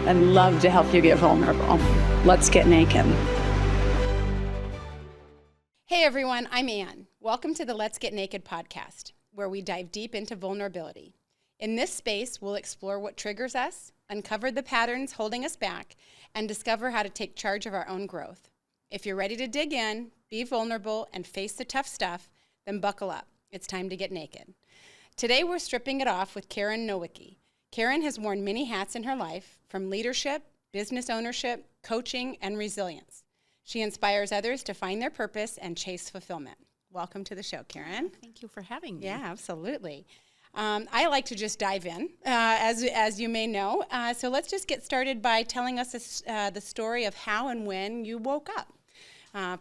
I'd love to help you get vulnerable. Let's get naked. Hey everyone, I'm Ann. Welcome to the Let's Get Naked podcast, where we dive deep into vulnerability. In this space, we'll explore what triggers us, uncover the patterns holding us back, and discover how to take charge of our own growth. If you're ready to dig in, be vulnerable, and face the tough stuff, then buckle up. It's time to get naked. Today, we're stripping it off with Karen Nowicki. Karen has worn many hats in her life, from leadership, business ownership, coaching, and resilience. She inspires others to find their purpose and chase fulfillment. Welcome to the show, Karen. Thank you for having me. Yeah, absolutely. I like to just dive in, as you may know. So let's just get started by telling us the story of how and when you woke up.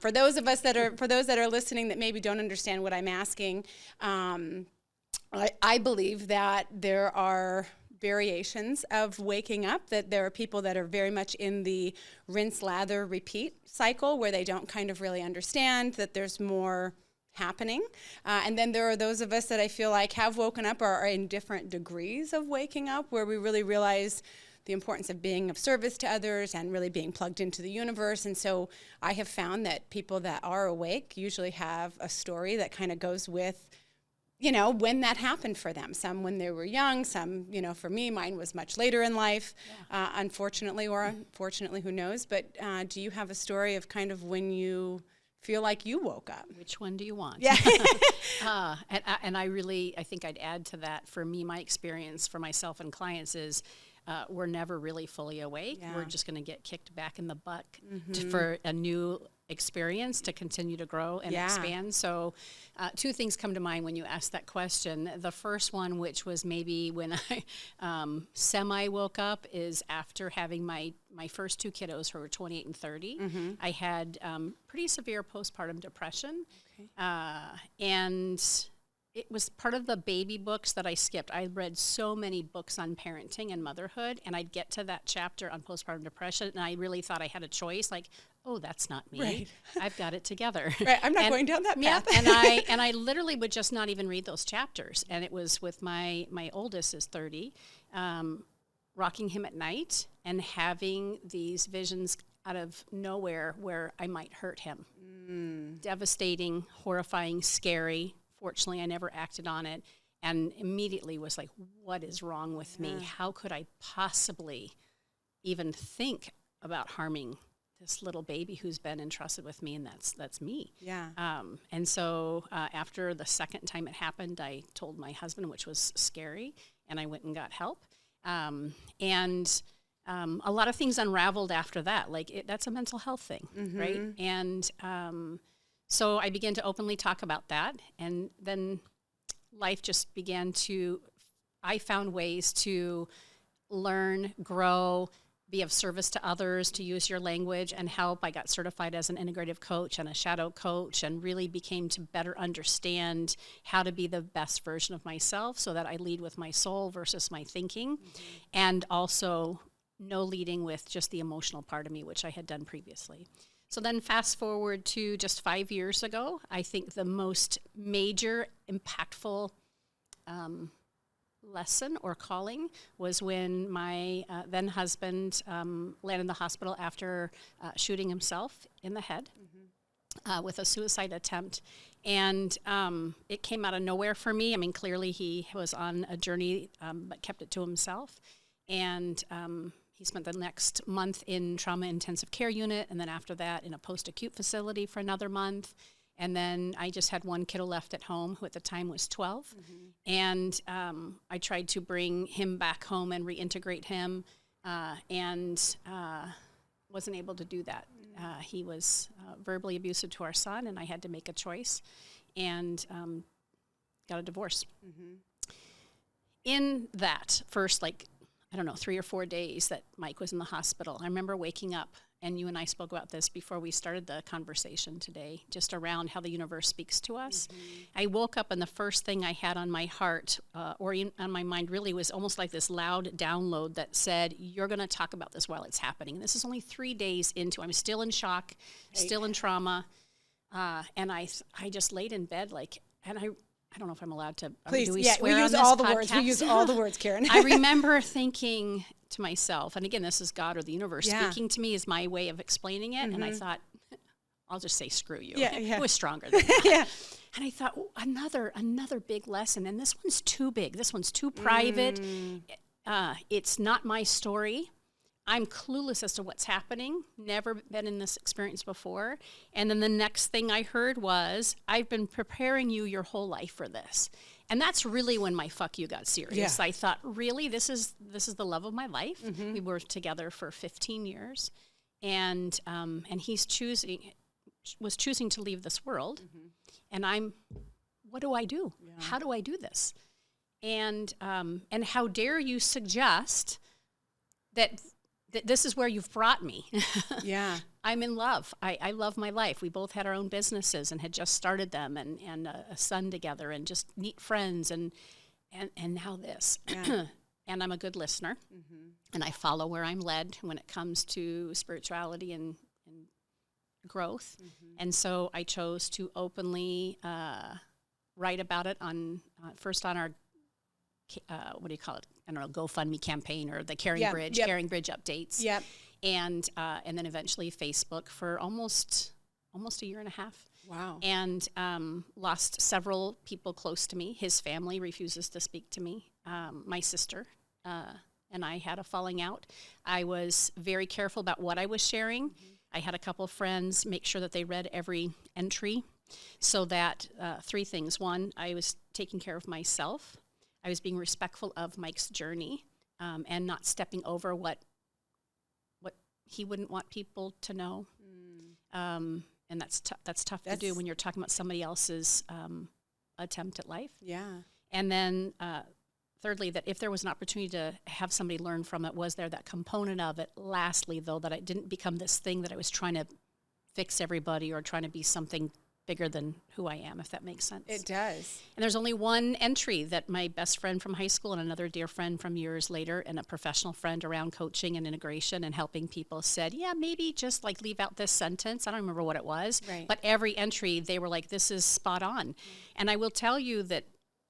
For those that are listening that maybe don't understand what I'm asking, I believe that there are variations of waking up, that there are people that are very much in the rinse, lather, repeat cycle where they don't kind of really understand that there's more happening. And then there are those of us that I feel like have woken up or are in different degrees of waking up, where we really realize the importance of being of service to others and really being plugged into the universe. And so I have found that people that are awake usually have a story that kind of goes with, when that happened for them. Some when they were young, some, for me, mine was much later in life, unfortunately, who knows. But do you have a story of kind of when you feel like you woke up? Which one do you want? Yeah. And I think I'd add to that, for me, my experience for myself and clients is we're never really fully awake. Yeah. We're just going to get kicked back in the butt for a new experience to continue to grow and expand. So two things come to mind when you ask that question. The first one, which was maybe when I semi woke up, is after having my first two kiddos who were 28 and 30. Mm-hmm. I had pretty severe postpartum depression. Okay. And it was part of the baby books that I skipped. I read so many books on parenting and motherhood, and I'd get to that chapter on postpartum depression, and I really thought I had a choice, like, oh, that's not me. Right. I've got it together. Right. I'm not going down that path. Yeah, and I literally would just not even read those chapters. And it was with my oldest is 30, rocking him at night and having these visions out of nowhere where I might hurt him. Devastating, horrifying, scary. Fortunately, I never acted on it, and immediately was like, what is wrong with me? How could I possibly even think about harming this little baby who's been entrusted with me, and that's me. Yeah. And so after the second time it happened, I told my husband, which was scary, and I went and got help. And a lot of things unraveled after that. Like, that's a mental health thing, right? And so I began to openly talk about that, and then life just began I found ways to learn, grow, be of service to others, to use your language and help. I got certified as an integrative coach and a shadow coach, and really became to better understand how to be the best version of myself, so that I lead with my soul versus my thinking, and also no leading with just the emotional part of me, which I had done previously. So then fast forward to just 5 years ago, I think the most major, impactful lesson or calling was when my then husband landed in the hospital after shooting himself in the head with a suicide attempt. And it came out of nowhere for me. I mean, clearly he was on a journey, but kept it to himself. And he spent the next month in trauma intensive care unit, and then after that in a post-acute facility for another month. And then I just had one kiddo left at home, who at the time was 12. And I tried to bring him back home and reintegrate him, and wasn't able to do that. He was verbally abusive to our son, and I had to make a choice, and got a divorce. In that first, 3 or 4 days that Mike was in the hospital, I remember waking up, and you and I spoke about this before we started the conversation today, just around how the universe speaks to us. I woke up, and the first thing I had on my heart, or on my mind, really was almost like this loud download that said, you're going to talk about this while it's happening. And this is only 3 days into, I'm still in shock, still in trauma, and I just laid in bed, and I don't know if I'm allowed to. Please, do we yeah, swear we on use this all the words. We podcast? use all the words, Karen. I remember thinking to myself, and again, this is God or the universe Yeah. speaking to me is my way of explaining it. And I thought, I'll just say, screw you. Yeah, yeah. It was stronger than that. Yeah. And I thought, oh, another big lesson. And this one's too big. This one's too private. It's not my story. I'm clueless as to what's happening. Never been in this experience before. And then the next thing I heard was, I've been preparing you your whole life for this. And that's really when my fuck you got serious. Yeah. I thought, really, this is the love of my life. We were together for 15 years, and he's was choosing to leave this world, and what do I do? Yeah. How do I do this? And how dare you suggest that this is where you've brought me? Yeah. I'm in love. I love my life. We both had our own businesses and had just started them, and a son together, and just neat friends, and now this. Yeah. And I'm a good listener, and I follow where I'm led when it comes to spirituality and growth. And so I chose to openly write about it first on our what do you call it? I don't know, GoFundMe campaign, or the Caring Bridge updates. Yep. And then eventually Facebook for almost a year and a half. Wow. And lost several people close to me. His family refuses to speak to me. My sister and I had a falling out. I was very careful about what I was sharing. I had a couple of friends make sure that they read every entry, so that 3 things. 1, I was taking care of myself. I was being respectful of Mike's journey, and not stepping over what he wouldn't want people to know. And that's tough to do when you're talking about somebody else's attempt at life. Yeah. And then thirdly, that if there was an opportunity to have somebody learn from it, was there that component of it? Lastly, though, that it didn't become this thing that I was trying to fix everybody or trying to be something bigger than who I am, if that makes sense. It does. And there's only one entry that my best friend from high school and another dear friend from years later and a professional friend around coaching and integration and helping people said, yeah, maybe just like leave out this sentence. I don't remember what it was. Right. But every entry, they were like, this is spot on. And I will tell you that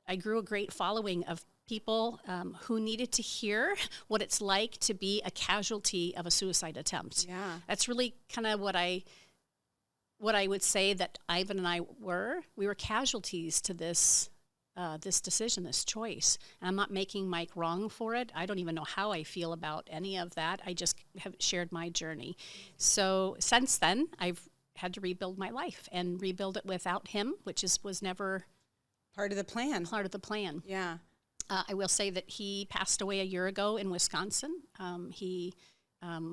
I grew a great following of people who needed to hear what it's like to be a casualty of a suicide attempt. Yeah. That's really kind of what I would say that Ivan and I we were casualties to this decision, this choice. And I'm not making Mike wrong for it. I don't even know how I feel about any of that. I just have shared my journey. So since then, I've had to rebuild my life and rebuild it without him, which was never part of the plan. Yeah. I will say that he passed away a year ago in Wisconsin. He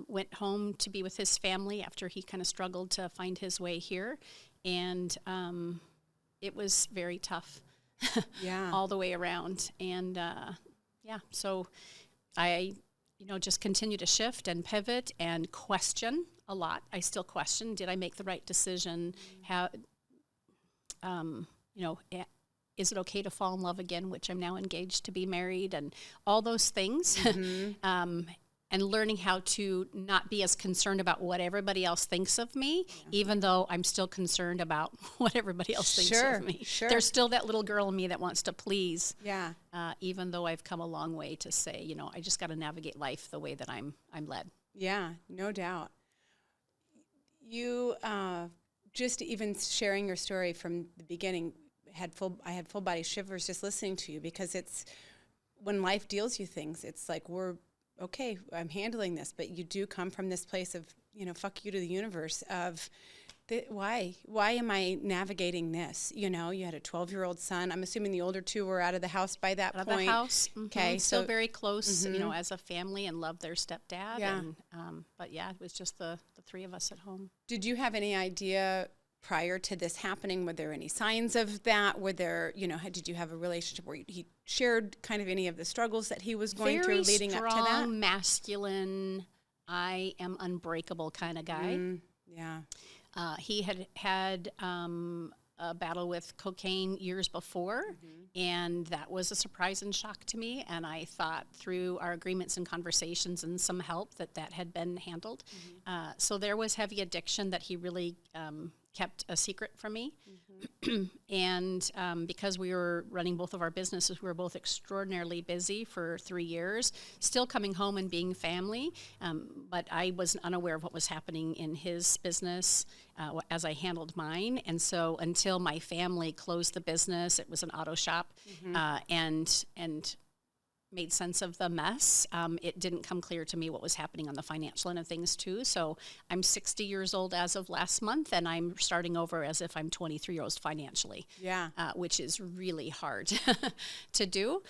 went home to be with his family after he kind of struggled to find his way here. And it was very tough all the way around. And so I, just continue to shift and pivot and question a lot. I still question, did I make the right decision? How, is it okay to fall in love again, which I'm now engaged to be married, and all those things. And learning how to not be as concerned about what everybody else thinks of me, even though I'm still concerned about what everybody else thinks of me. Sure. There's still that little girl in me that wants to please. Yeah. Even though I've come a long way to say, I just got to navigate life the way that I'm led. Yeah, no doubt. You just even sharing your story from the beginning I had full body shivers just listening to you, because it's when life deals you things, it's like okay, I'm handling this, but you do come from this place of, fuck you to the universe of why am I navigating this? You had a 12-year-old son. I'm assuming the older 2 were out of the house by that point. Out of the house. Okay. Still very close, as a family, and loved their stepdad. Yeah. And, but yeah, it was just the 3 of us at home. Did you have any idea prior to this happening, were there any signs of that? Were there, did you have a relationship where he shared kind of any of the struggles that he was going through leading up to that? Very strong, masculine, I am unbreakable kind of guy. Yeah. He had a battle with cocaine years before, and that was a surprise and shock to me. And I thought through our agreements and conversations and some help that had been handled. So there was heavy addiction that he really kept a secret from me. And because we were running both of our businesses, we were both extraordinarily busy for 3 years, still coming home and being family. But I was unaware of what was happening in his business as I handled mine. And so until my family closed the business, it was an auto shop, and made sense of the mess. It didn't come clear to me what was happening on the financial end of things too. So I'm 60 years old as of last month, and I'm starting over as if I'm 23 years old financially. Yeah. Which is really hard to do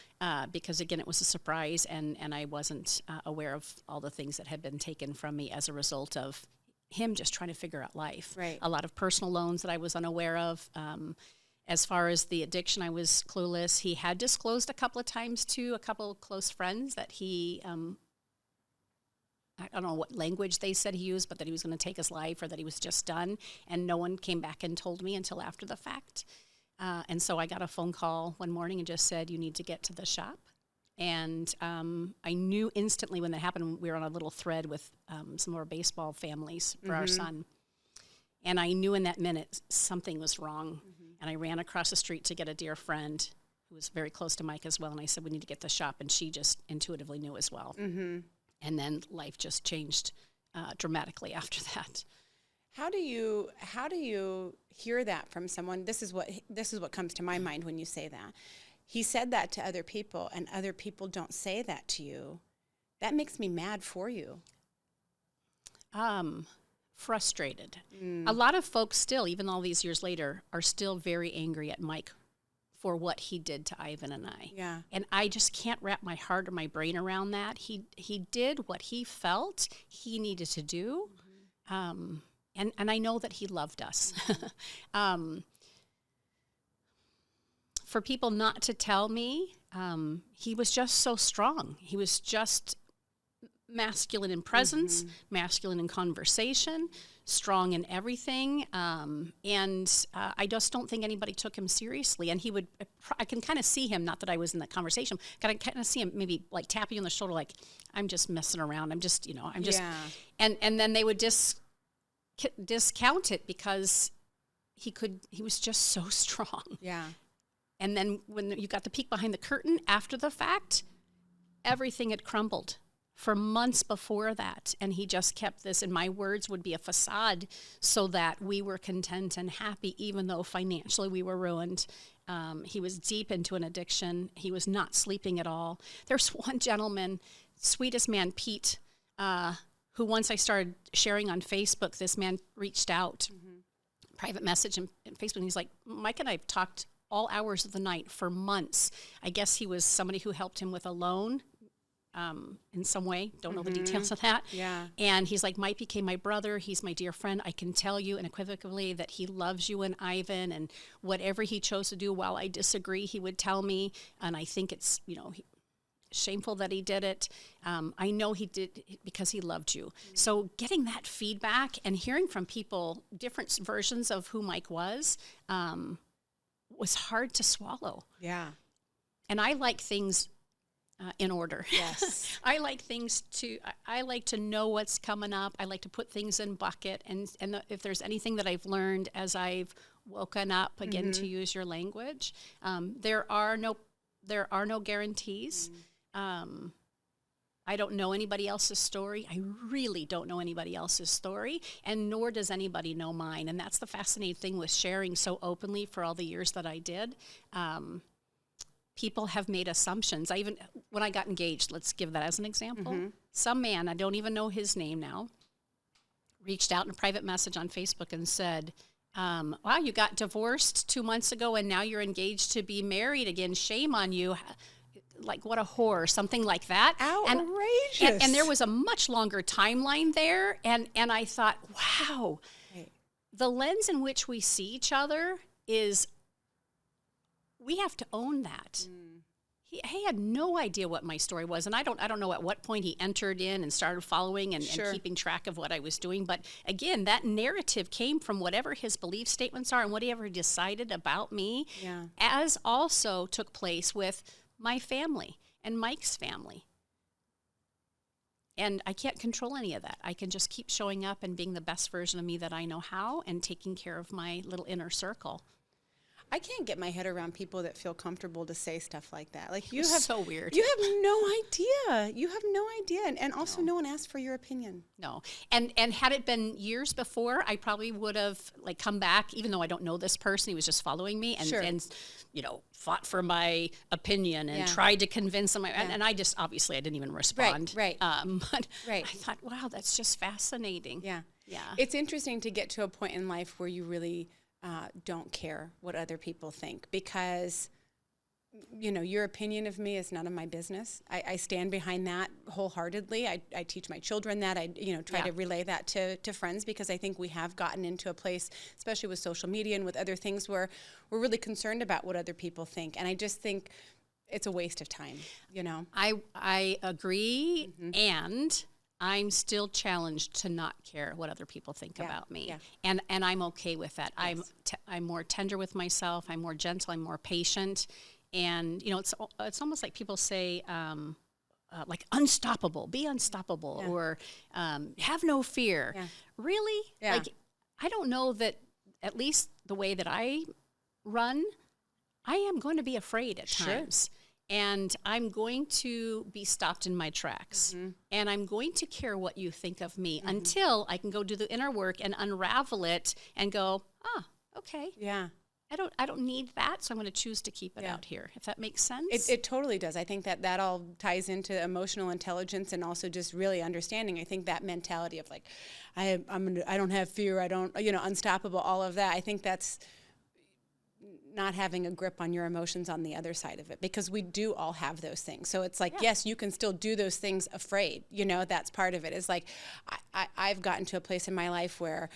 because, again, it was a surprise, and I wasn't aware of all the things that had been taken from me as a result of him just trying to figure out life. Right. A lot of personal loans that I was unaware of. As far as the addiction, I was clueless. He had disclosed a couple of times to a couple of close friends that he, I don't know what language they said he used, but that he was going to take his life or that he was just done. And no one came back and told me until after the fact. And so I got a phone call one morning and just said, you need to get to the shop. And I knew instantly when that happened. We were on a little thread with some of our baseball families for our son. And I knew in that minute something was wrong. And I ran across the street to get a dear friend who was very close to Mike as well. And I said, we need to get to the shop. And she just intuitively knew as well. And then life just changed dramatically after that. How do you hear that from someone? This is what comes to my mind when you say that. He said that to other people, and other people don't say that to you. That makes me mad for you. Frustrated. A lot of folks still, even all these years later, are still very angry at Mike for what he did to Ivan and I. Yeah. And I just can't wrap my heart or my brain around that. He did what he felt he needed to do. And I know that he loved us. For people not to tell me, he was just so strong. He was just masculine in presence, masculine in conversation, strong in everything. And I just don't think anybody took him seriously. And I can kind of see him, not that I was in that conversation, but I kind of see him maybe like tapping you on the shoulder, like, I'm just messing around. I'm just, Yeah. and then they would discount it because he was just so strong. Yeah. And then when you got the peek behind the curtain after the fact, everything had crumbled for months before that. And he just kept this, in my words, would be a facade so that we were content and happy, even though financially we were ruined. He was deep into an addiction. He was not sleeping at all. There's one gentleman, sweetest man, Pete, who once I started sharing on Facebook, this man reached out, private message in Facebook, and he's like, Mike and I have talked all hours of the night for months. I guess he was somebody who helped him with a loan in some way. Don't know the details of that. Yeah. And he's like, Mike became my brother. He's my dear friend. I can tell you unequivocally that he loves you and Ivan, and whatever he chose to do, while I disagree, he would tell me. And I think it's, shameful that he did it. I know he did because he loved you. So getting that feedback and hearing from people different versions of who Mike was hard to swallow. Yeah. And I like things in order. Yes. I like to know what's coming up. I like to put things in bucket. And if there's anything that I've learned as I've woken up, again, to use your language, there are no guarantees. I don't know anybody else's story. I really don't know anybody else's story, and nor does anybody know mine. And that's the fascinating thing with sharing so openly for all the years that I did. People have made assumptions. When I got engaged, let's give that as an example. Some man, I don't even know his name now, reached out in a private message on Facebook and said, wow, you got divorced 2 months ago and now you're engaged to be married again. Shame on you. Like, what a whore, something like that. Outrageous. And there was a much longer timeline there. And I thought, wow, the lens in which we see each other is, we have to own that. He had no idea what my story was, and I don't know at what point he entered in and started following and keeping track of what I was doing. But again, that narrative came from whatever his belief statements are and whatever he decided about me, as also took place with my family and Mike's family. And I can't control any of that. I can just keep showing up and being the best version of me that I know how and taking care of my little inner circle. I can't get my head around people that feel comfortable to say stuff like that. Like you It's have so weird. You have no idea. You have no idea. And also no one asked for your opinion. No. And had it been years before, I probably would have like come back, even though I don't know this person, he was just following me and, Sure. and you know, fought for my opinion and Yeah. tried to convince him. And I just, obviously I didn't even respond. Right. But Right. I thought, wow, that's just fascinating. Yeah. Yeah. It's interesting to get to a point in life where you really don't care what other people think, because you know, your opinion of me is none of my business. I stand behind that wholeheartedly. I teach my children that. I try to relay that to friends, because I think we have gotten into a place, especially with social media and with other things, where we're really concerned about what other people think. And I just think it's a waste of time, you know. I agree, and I'm still challenged to not care what other people think about me. Yeah. And I'm okay with that. Yes. I'm more tender with myself. I'm more gentle. I'm more patient. And, you know, it's almost like people say, like unstoppable, be unstoppable, or have no fear. Yeah. Really? Yeah. Like, I don't know that, at least the way that I run, I am going to be afraid at times. And I'm going to be stopped in my tracks. And I'm going to care what you think of me until I can go do the inner work and unravel it and go, okay. Yeah. I don't need that, so I'm going to choose to keep it out here, if that makes sense. It totally does. I think that all ties into emotional intelligence and also just really understanding. I think that mentality of like, I don't have fear, I don't, unstoppable, all of that. I think that's not having a grip on your emotions on the other side of it, because we do all have those things. So it's like, yes, you can still do those things afraid. That's part of it. It's like, I've gotten to a place in my life where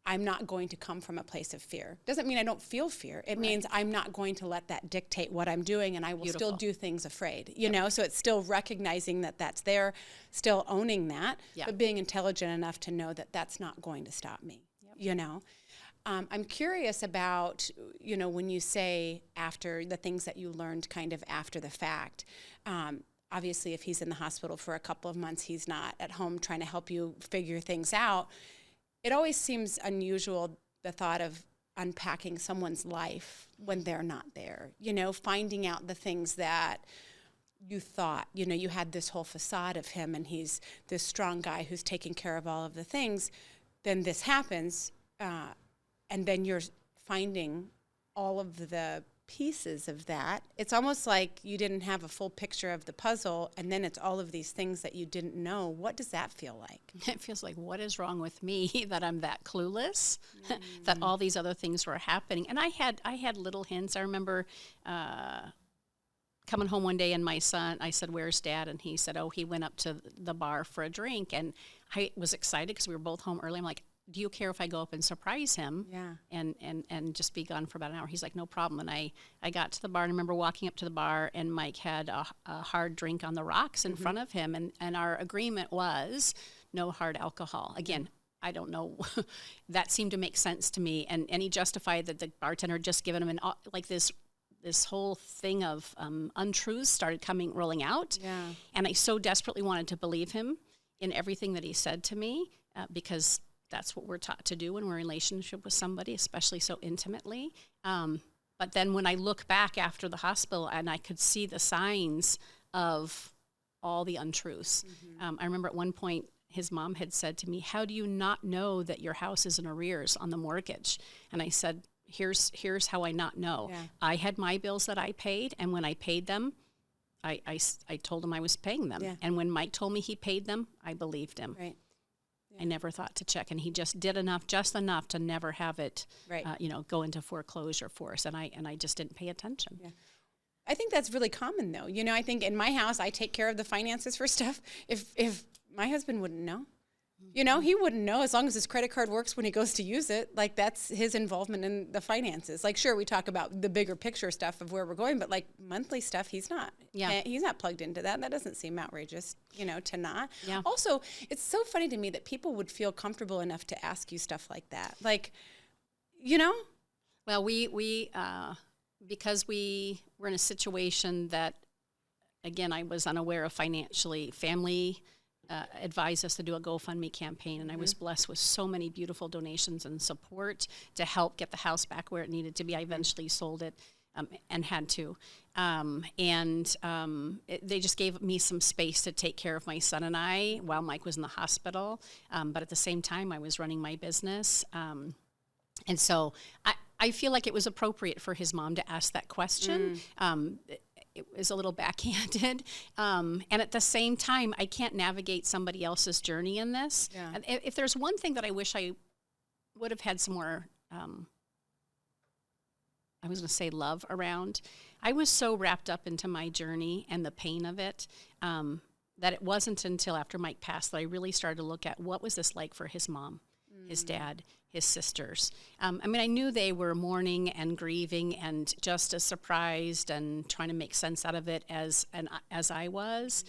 I'm not going to come from a place of fear. Doesn't mean I don't feel fear. It means I'm not going to let that dictate what I'm doing, and I will still do things afraid, So it's still recognizing that that's there, still owning that, but being intelligent enough to know that that's not going to stop me, I'm curious about, when you say after the things that you learned kind of after the fact. Obviously, if he's in the hospital for a couple of months, he's not at home trying to help you figure things out. It always seems unusual, the thought of unpacking someone's life when they're not there, finding out the things that you thought, you had this whole facade of him and he's this strong guy who's taking care of all of the things. Then this happens, and then you're finding all of the pieces of that. It's almost like you didn't have a full picture of the puzzle, and then it's all of these things that you didn't know. What does that feel like? It feels like, what is wrong with me that I'm that clueless, that all these other things were happening? And I had little hints. I remember coming home one day, and my son, I said, "Where's Dad?" And he said, "Oh, he went up to the bar for a drink." And I was excited because we were both home early. I'm like, do you care if I go up and surprise him and just be gone for about an hour? He's like, no problem. And I got to the bar, and I remember walking up to the bar, and Mike had a hard drink on the rocks in front of him. And our agreement was no hard alcohol. Again, I don't know. That seemed to make sense to me. And he justified that the bartender had just given him like this whole thing of untruths started rolling out. Yeah. And I so desperately wanted to believe him in everything that he said to me, because that's what we're taught to do when we're in a relationship with somebody, especially so intimately. But then when I look back after the hospital and I could see the signs of all the untruths, I remember at one point his mom had said to me, "How do you not know that your house is in arrears on the mortgage?" And I said, here's how I not know. Yeah. I had my bills that I paid, and when I paid them, I told him I was paying them. Yeah. And when Mike told me he paid them, I believed him. Right. Yeah. I never thought to check, and he just did just enough to never have it, go into foreclosure for us, and I just didn't pay attention. Yeah. I think that's really common, though. I think in my house, I take care of the finances for stuff. If my husband wouldn't know, he wouldn't know as long as his credit card works when he goes to use it. Like, that's his involvement in the finances. Like, sure, we talk about the bigger picture stuff of where we're going, but like monthly stuff, he's not. Yeah. He's not plugged into that. That doesn't seem outrageous, to not. Yeah. Also, it's so funny to me that people would feel comfortable enough to ask you stuff like that. Like, Well, we because we were in a situation that, again, I was unaware of financially, family advised us to do a GoFundMe campaign, and I was blessed with so many beautiful donations and support to help get the house back where it needed to be. I eventually sold it and had to. They just gave me some space to take care of my son and I while Mike was in the hospital. But at the same time, I was running my business. And so I feel like it was appropriate for his mom to ask that question. It was a little backhanded. And at the same time, I can't navigate somebody else's journey in this. Yeah. And if there's one thing that I wish I would have had some more, I was going to say love around, I was so wrapped up into my journey and the pain of it that it wasn't until after Mike passed that I really started to look at what was this like for his mom, his dad, his sisters. I mean, I knew they were mourning and grieving and just as surprised and trying to make sense out of it as I was.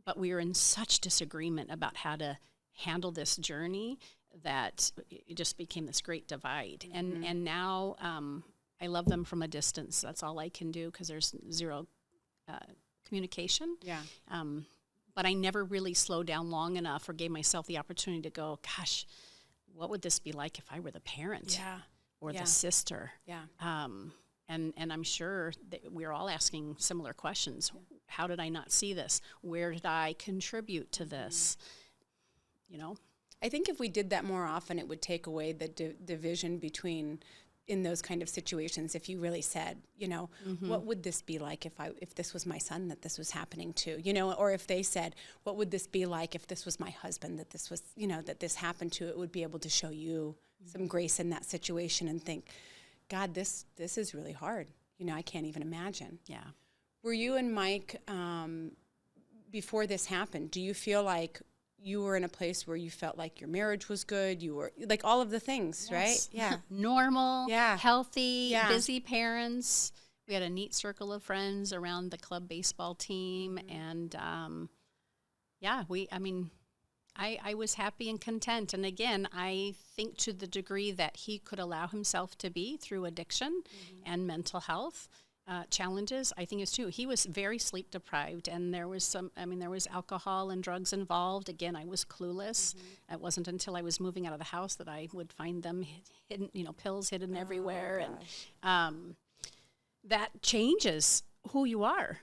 But we were in such disagreement about how to handle this journey that it just became this great divide. And now I love them from a distance. That's all I can do because there's zero communication. Yeah. But I never really slowed down long enough or gave myself the opportunity to go, gosh, what would this be like if I were the parent or the sister? Yeah. And I'm sure that we're all asking similar questions. How did I not see this? Where did I contribute to this? You know? I think if we did that more often, it would take away the division between in those kind of situations. If you really said, you know, what would this be like if this was my son that this was happening to, you know, or if they said, what would this be like if this was my husband that this was, you know, that this happened to, it would be able to show you some grace in that situation and think, God, this is really hard. You know, I can't even imagine. Yeah. Were you and Mike, before this happened, do you feel like you were in a place where you felt like your marriage was good? You were like all of the things, right? Yeah. Normal, healthy, Yeah. busy parents. We had a neat circle of friends around the club baseball team. And I was happy and content. And again, I think to the degree that he could allow himself to be through addiction and mental health challenges, I think it's true. He was very sleep deprived, and there was alcohol and drugs involved. Again, I was clueless. It wasn't until I was moving out of the house that I would find them hidden, you know, pills hidden everywhere. And that changes who you are.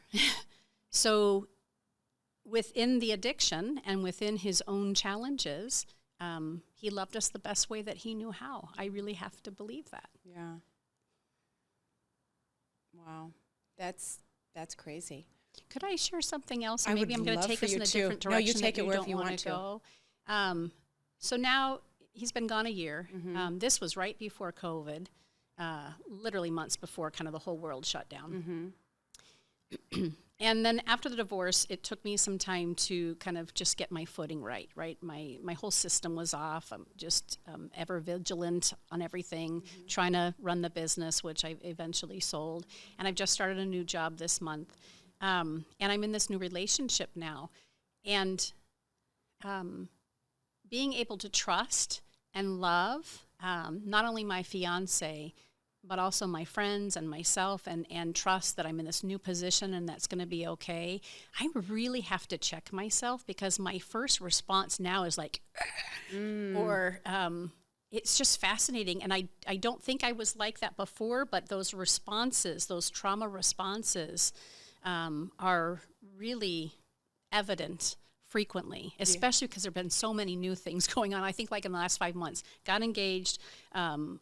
So within the addiction and within his own challenges, he loved us the best way that he knew how. I really have to believe that. Yeah. Wow. That's crazy. Could I share something else? I Maybe would I'm going to love take for us you in a to. different No, direction. you take that it wherever don't you wanna want to. go. So now he's been gone a year. This was right before COVID, literally months before kind of the whole world shut down. And then after the divorce, it took me some time to kind of just get my footing right? My whole system was off. I'm just ever vigilant on everything, trying to run the business, which I eventually sold. And I've just started a new job this month. And I'm in this new relationship now. And being able to trust and love not only my fiance, but also my friends and myself, and trust that I'm in this new position and that's going to be okay. I really have to check myself because my first response now is like, or it's just fascinating. And I don't think I was like that before, but those responses, those trauma responses are really evident frequently, especially because there have been so many new things going on. I think like in the last 5 months, got engaged,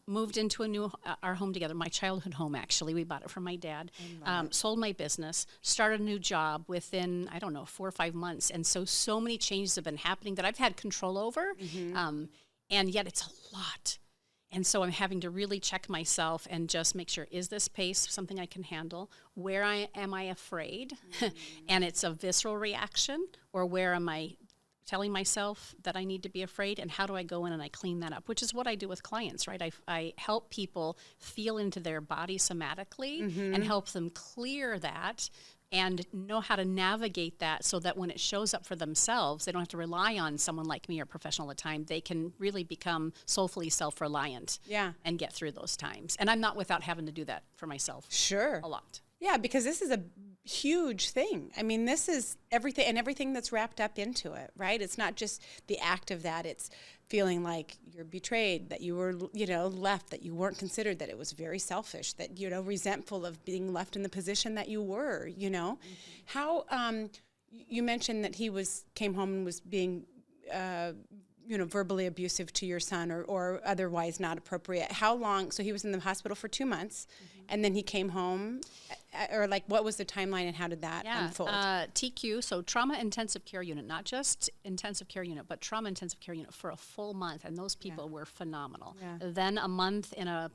moved into our home together, my childhood home actually. We bought it from my dad, sold my business, started a new job within, 4 or 5 months. And so many changes have been happening that I've had control over, and yet it's a lot. And so I'm having to really check myself and just make sure, is this pace something I can handle? Where am I afraid? And it's a visceral reaction, or where am I telling myself that I need to be afraid, and how do I go in and I clean that up, which is what I do with clients, right? I help people feel into their body somatically and help them clear that and know how to navigate that so that when it shows up for themselves, they don't have to rely on someone like me or a professional all the time. They can really become soulfully self-reliant and get through those times. And I'm not without having to do that for myself. Sure. A lot. Yeah, because this is huge thing. I mean, this is everything, and everything that's wrapped up into it, right? It's not just the act of that. It's feeling like you're betrayed, that you were, left, that you weren't considered, that it was very selfish, that, resentful of being left in the position that you were, How, you mentioned that he came home and was being, verbally abusive to your son or otherwise not appropriate. How long? So he was in the hospital for 2 months, and then he came home, or like, what was the timeline and how did that unfold? TQ, so trauma intensive care unit, not just intensive care unit, but trauma intensive care unit for a full month, and those people were phenomenal. Yeah. Then a month in a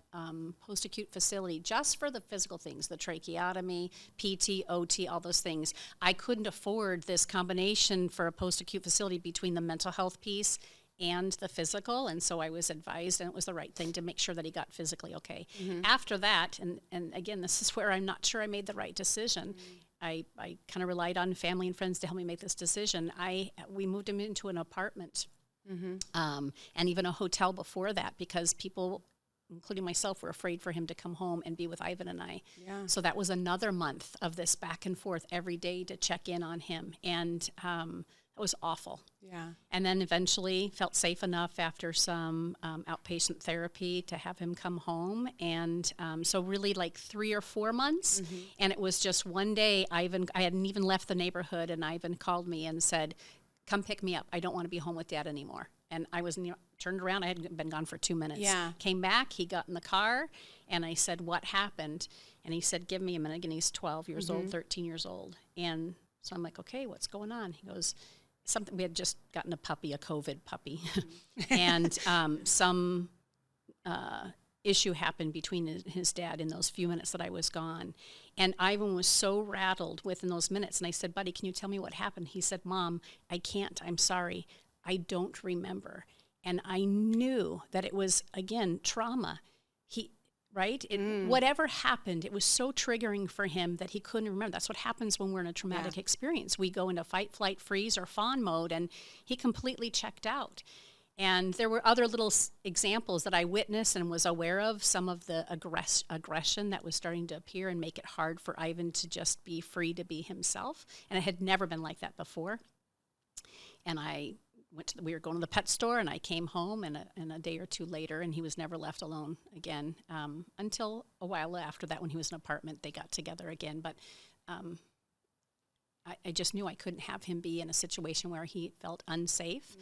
post-acute facility just for the physical things, the tracheotomy, PT, OT, all those things. I couldn't afford this combination for a post-acute facility between the mental health piece and the physical, and so I was advised, and it was the right thing to make sure that he got physically okay. After that, and again, this is where I'm not sure I made the right decision. I kind of relied on family and friends to help me make this decision. We moved him into an apartment, and even a hotel before that, because people, including myself, were afraid for him to come home and be with Ivan and I. Yeah. So that was another month of this back and forth every day to check in on him, and it was awful. Yeah. And then eventually felt safe enough after some outpatient therapy to have him come home. And so really like 3 or 4 months. And it was just one day, I hadn't even left the neighborhood, and Ivan called me and said, come pick me up. I don't want to be home with Dad anymore. And I was turned around. I had been gone for 2 minutes. Yeah. Came back. He got in the car, and I said, what happened? And he said, give me a minute. And he's 12 years old, 13 years old. And so I'm like, okay, what's going on? He goes, we had just gotten a puppy, a COVID puppy, and some issue happened between his dad in those few minutes that I was gone. And Ivan was so rattled within those minutes. And I said, buddy, can you tell me what happened? He said, Mom, I can't. I'm sorry. I don't remember. And I knew that it was, again, trauma. Right? Whatever happened, it was so triggering for him that he couldn't remember. That's what happens when we're in a traumatic experience. We go into fight, flight, freeze, or fawn mode, and he completely checked out. And there were other little examples that I witnessed and was aware of, some of the aggression that was starting to appear and make it hard for Ivan to just be free to be himself. And it had never been like that before. And we were going to the pet store, and I came home, and a day or two later, and he was never left alone again until a while after that when he was in an apartment. They got together again, but I just knew I couldn't have him be in a situation where he felt unsafe,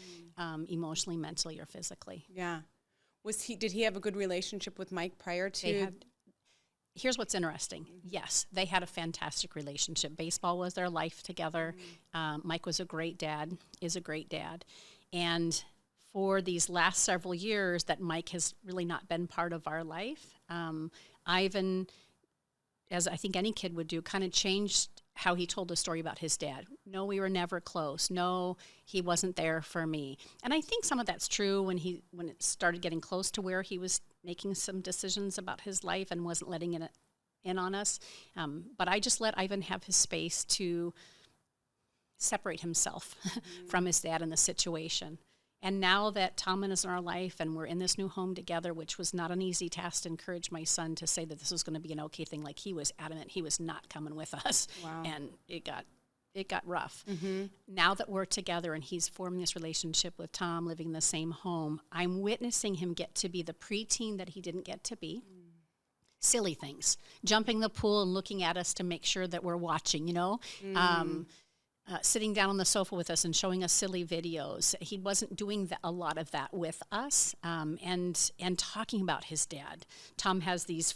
emotionally, mentally, or physically. Yeah. Did he have a good relationship with Mike prior to? Here's what's interesting. Yes, they had a fantastic relationship. Baseball was their life together. Mike was a great dad, is a great dad. And for these last several years that Mike has really not been part of our life, Ivan, as I think any kid would do, kind of changed how he told the story about his dad. No, we were never close. No, he wasn't there for me. And I think some of that's true when it started getting close to where he was making some decisions about his life and wasn't letting it in on us. But I just let Ivan have his space to separate himself from his dad in the situation. And now that Tomlin is in our life and we're in this new home together, which was not an easy task to encourage my son to say that this was going to be an okay thing. Like, he was adamant he was not coming with us. Wow. And it got rough. Now that we're together and he's forming this relationship with Tom, living in the same home, I'm witnessing him get to be the preteen that he didn't get to be. Silly things. Jumping the pool and looking at us to make sure that we're watching, sitting down on the sofa with us and showing us silly videos. He wasn't doing a lot of that with us, and talking about his dad. Tom has these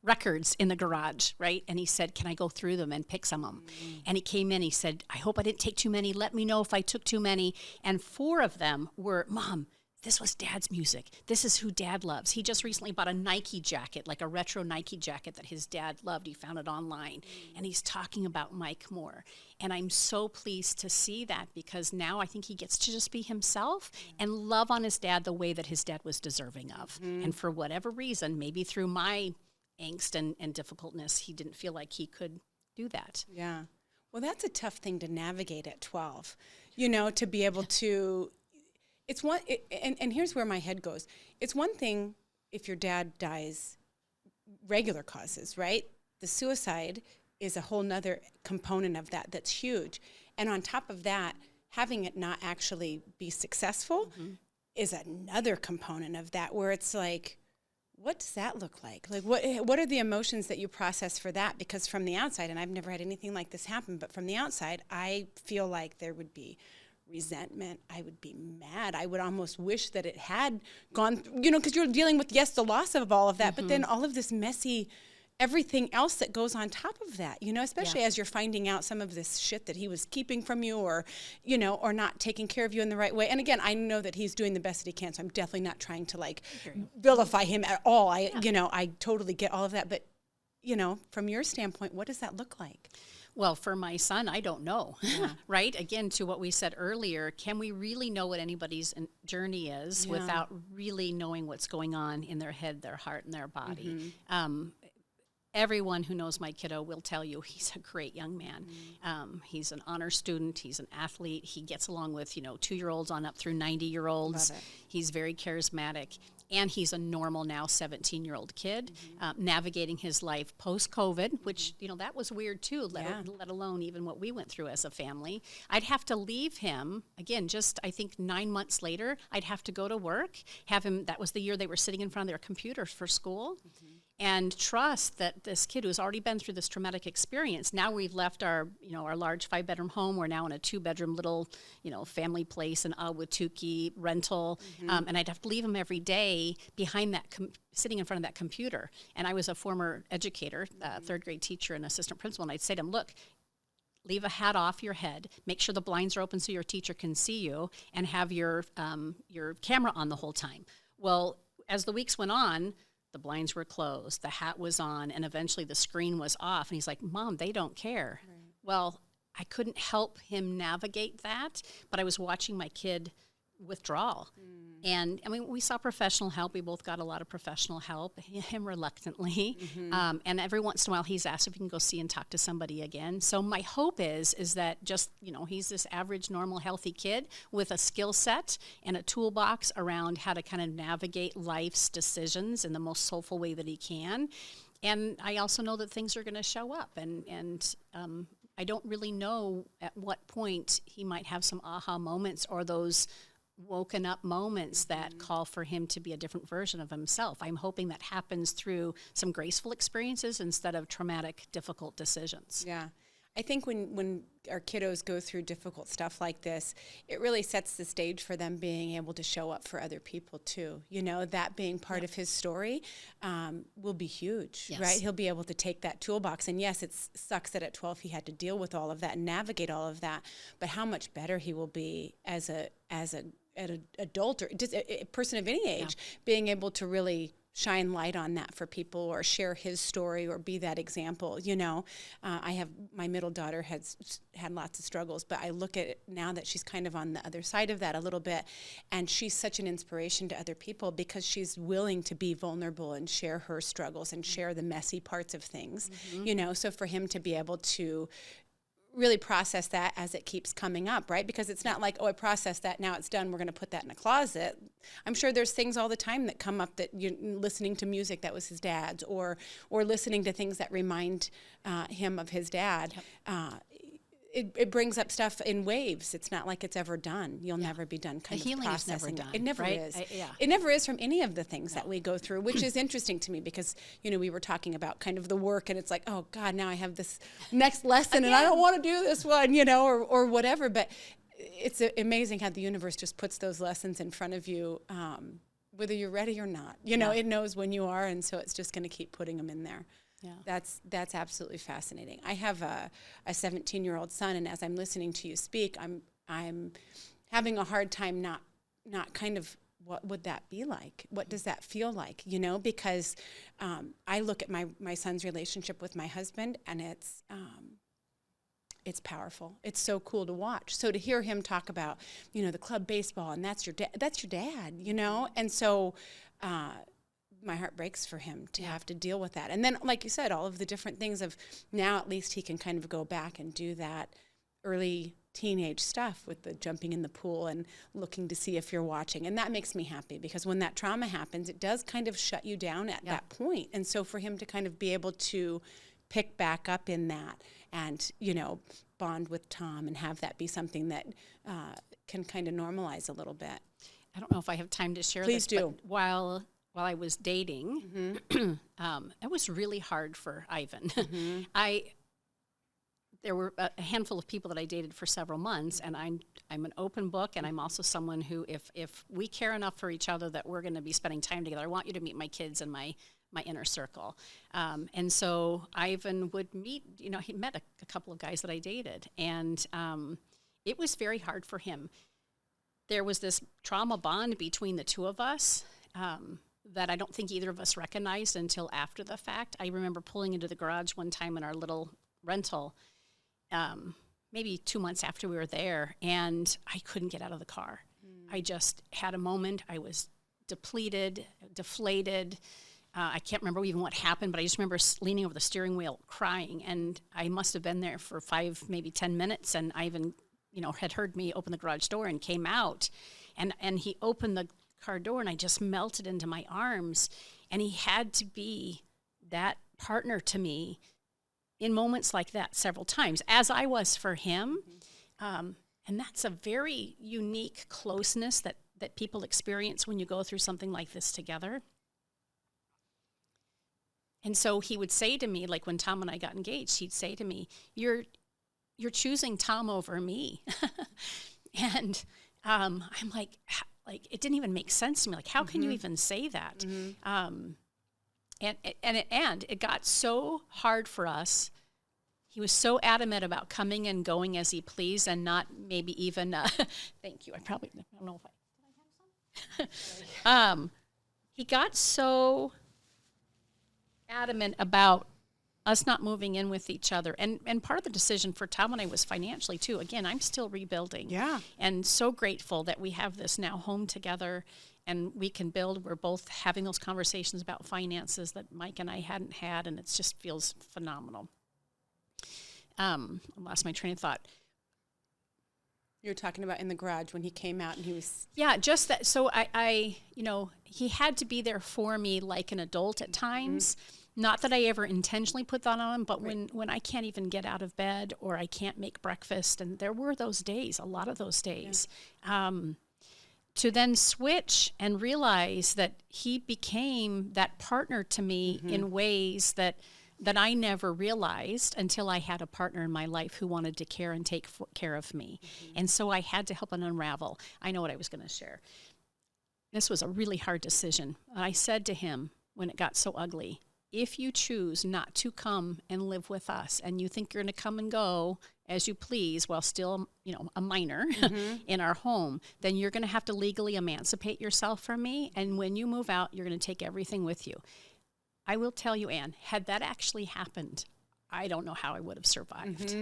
records in the garage, right? And he said, can I go through them and pick some of them? And he came in, he said, I hope I didn't take too many. Let me know if I took too many. And 4 of them were, Mom, this was Dad's music. This is who Dad loves. He just recently bought a Nike jacket, like a retro Nike jacket that his dad loved. He found it online. And he's talking about Mike more. And I'm so pleased to see that, because now I think he gets to just be himself and love on his dad the way that his dad was deserving of. And for whatever reason, maybe through my angst and difficultness, he didn't feel like he could do that. Yeah. Well, that's a tough thing to navigate at 12, to be able to... It's one, and here's where my head goes. It's one thing if your dad dies regular causes, right? The suicide is a whole nother component of that that's huge. And on top of that, having it not actually be successful is another component of that, where it's like, what does that look like? Like, what are the emotions that you process for that? Because from the outside, and I've never had anything like this happen, but from the outside, I feel like there would be resentment. I would be mad. I would almost wish that it had gone, because you're dealing with, yes, the loss of all of that, but then all of this messy everything else that goes on top of that, especially as you're finding out some of this shit that he was keeping from you, or not taking care of you in the right way. And again, I know that he's doing the best that he can, so I'm definitely not trying to vilify him at all. I totally get all of that. But, from your standpoint, what does that look like? Well, for my son, I don't know, right? Again, to what we said earlier, can we really know what anybody's journey is without really knowing what's going on in their head, their heart, and their body? Everyone who knows my kiddo will tell you he's a great young man. He's an honor student. He's an athlete. He gets along with, 2-year-olds on up through 90-year-olds. He's very charismatic. And he's a normal now 17-year-old kid, navigating his life post-COVID, which, that was weird too, let alone even what we went through as a family. I'd have to leave him, again, just I think 9 months later, I'd have to go to work, have him, that was the year they were sitting in front of their computers for school. And trust that this kid who's already been through this traumatic experience, now we've left our large 5-bedroom home. We're now in a 2-bedroom little, family place in Ahwatukee rental. And I'd have to leave him every day behind that, sitting in front of that computer. And I was a former educator, third grade teacher and assistant principal. And I'd say to him, look, leave a hat off your head, make sure the blinds are open so your teacher can see you, and have your camera on the whole time. Well, as the weeks went on, the blinds were closed, the hat was on, and eventually the screen was off. And he's like, Mom, they don't care. Right. Well, I couldn't help him navigate that, but I was watching my kid withdrawal. And we saw professional help. We both got a lot of professional help, him reluctantly. And every once in a while he's asked if he can go see and talk to somebody again. So my hope is that just, he's this average, normal, healthy kid with a skill set and a toolbox around how to kind of navigate life's decisions in the most soulful way that he can. And I also know that things are going to show up. And I don't really know at what point he might have some aha moments or those woken up moments that call for him to be a different version of himself. I'm hoping that happens through some graceful experiences instead of traumatic, difficult decisions. Yeah. I think when our kiddos go through difficult stuff like this, it really sets the stage for them being able to show up for other people too. That being part of his story will be huge, right? He'll be able to take that toolbox. And yes, it sucks that at 12 he had to deal with all of that and navigate all of that, but how much better he will be as an adult or just a person of any age, being able to really shine light on that for people or share his story or be that example. I have, my middle daughter has had lots of struggles, but I look at it now that she's kind of on the other side of that a little bit, and she's such an inspiration to other people because she's willing to be vulnerable and share her struggles and share the messy parts of things, so for him to be able to really process that as it keeps coming up, right? Because it's not like, I processed that, now it's done, we're going to put that in a closet. I'm sure there's things all the time that come up that you're listening to music that was his dad's, or listening to things that remind him of his dad. It brings up stuff in waves. It's not like it's ever done. You'll never be done kind of processing. The healing is never done. It never is. It never is from any of the things that we go through, which is interesting to me because, we were talking about kind of the work and it's like, oh God, now I have this next lesson and I don't want to do this one, or whatever. But it's amazing how the universe just puts those lessons in front of you, whether you're ready or not. It knows when you are, and so it's just going to keep putting them in there. Yeah. That's absolutely fascinating. I have a 17-year-old son, and as I'm listening to you speak, I'm having a hard time not kind of, what would that be like? What does that feel like? Because I look at my son's relationship with my husband, and it's powerful. It's so cool to watch. So to hear him talk about, the club baseball, and that's your dad, and so. My heart breaks for him to have to deal with that. And then, like you said, all of the different things of now at least he can kind of go back and do that early teenage stuff with the jumping in the pool and looking to see if you're watching. And that makes me happy because when that trauma happens, it does kind of shut you down at that point. And so for him to kind of be able to pick back up in that and, you know, bond with Tom and have that be something that can kind of normalize a little bit. I don't know if I have time to share Please this, do. but while I was dating, it was really hard for Ivan. There were a handful of people that I dated for several months, and I'm an open book, and I'm also someone who, if we care enough for each other that we're going to be spending time together, I want you to meet my kids and my inner circle. And so Ivan would meet, you know, he met a couple of guys that I dated, and it was very hard for him. There was this trauma bond between the two of us that I don't think either of us recognized until after the fact. I remember pulling into the garage one time in our little rental, maybe 2 months after we were there, and I couldn't get out of the car. I just had a moment. I was depleted, deflated. I can't remember even what happened, but I just remember leaning over the steering wheel crying, and I must have been there for 5, maybe 10 minutes, and Ivan, you know, had heard me open the garage door and came out, and he opened the car door, and I just melted into my arms, and he had to be that partner to me in moments like that several times, as I was for him. And that's a very unique closeness that people experience when you go through something like this together. And so he would say to me, like when Tom and I got engaged, he'd say to me, you're choosing Tom over me. And I'm like, it didn't even make sense to me. Like, how can you even say that? And it got so hard for us. He was so adamant about coming and going as he pleased, and not maybe even. Thank you. I don't know if I have some. He got so adamant about us not moving in with each other, and part of the decision for Tom and I was financially too. Again, I'm still rebuilding. Yeah. And so grateful that we have this now home together. And we can build. We're both having those conversations about finances that Mike and I hadn't had, and it just feels phenomenal. I lost my train of thought. You were talking about in the garage when he came out and he was... Yeah, just that. So I you know, he had to be there for me like an adult at times. Not that I ever intentionally put that on him, but when I can't even get out of bed or I can't make breakfast, and there were those days, a lot of those days. Yeah. To then switch and realize that he became that partner to me in ways that I never realized until I had a partner in my life who wanted to care and take care of me. And so I had to help him unravel. I know what I was going to share. This was a really hard decision. I said to him when it got so ugly, if you choose not to come and live with us and you think you're going to come and go as you please while still, you know, a minor in our home, then you're going to have to legally emancipate yourself from me. And when you move out, you're going to take everything with you. I will tell you, Anne, had that actually happened, I don't know how I would have survived.